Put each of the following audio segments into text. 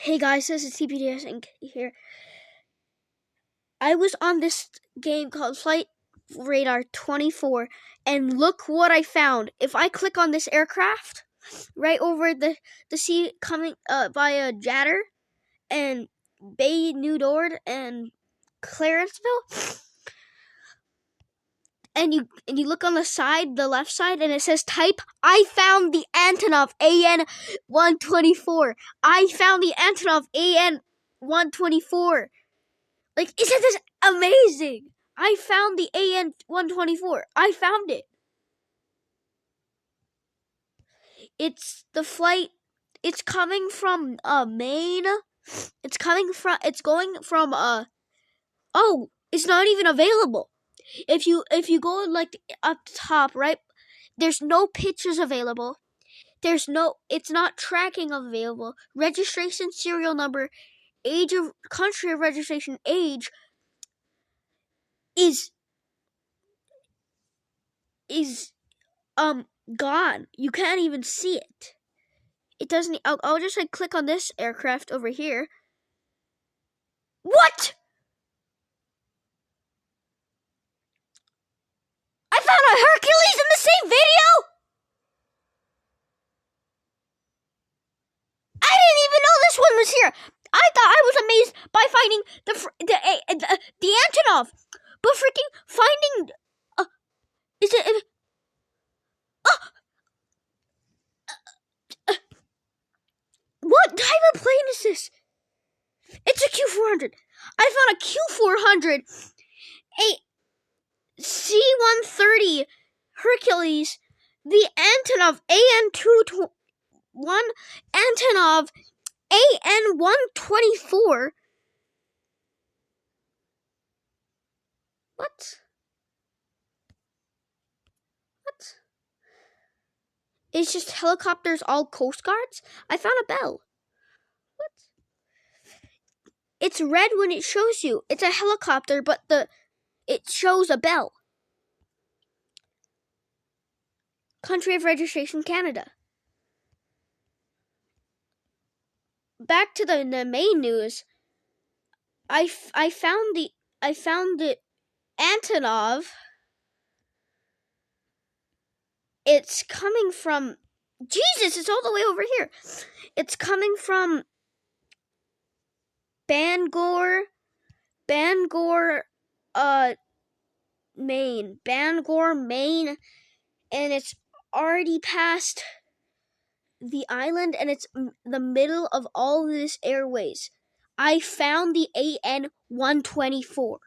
Hey guys, this is TPDS Inc. here. I was on this game called Flight Radar 24, and look what I found. If I click on this aircraft, right over the sea coming via Jatter and Bay New Dord and Clarenceville, and you look on the side, the left side, and it says type, I found the Antonov AN-124. I found the Antonov AN-124. Like, isn't this amazing? I found the AN-124. I found it. It's the flight. It's coming from Maine. It's going from oh, it's not even available. If you go like up top, right? There's no pictures available. It's not tracking available. Registration serial number, age of country of registration, age is gone. You can't even see it. It doesn't. I'll just like click on this aircraft over here. What? I found a Hercules in the same video. I didn't even know this one was here. I thought I was amazed by finding the Antonov, but freaking finding is it? What type of plane is this? It's a Q400. I found a Q400, a C-130 Hercules, the Antonov AN-221, Antonov AN-124. What? It's just helicopters, all Coast Guards? I found a bell. What? It's red when it shows you. It's a helicopter, but it shows a bell. Country of registration, Canada. Back to the main news. I found the Antonov. It's coming from Jesus. It's all the way over here. It's coming from Bangor, Maine. Bangor, Maine, and it's already past the island, and it's the middle of all this airways. I found the AN-124.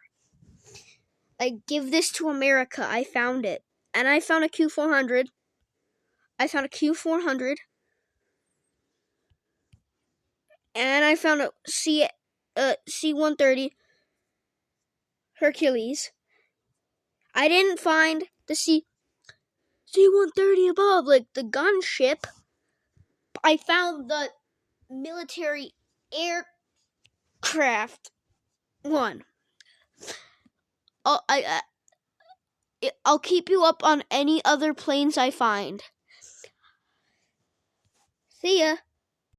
I give this to America. I found it. And I found a Q400. And I found a C-130 Hercules. I didn't find the C-130 above, like the gunship. I found the military aircraft one. I'll keep you up on any other planes I find. See ya.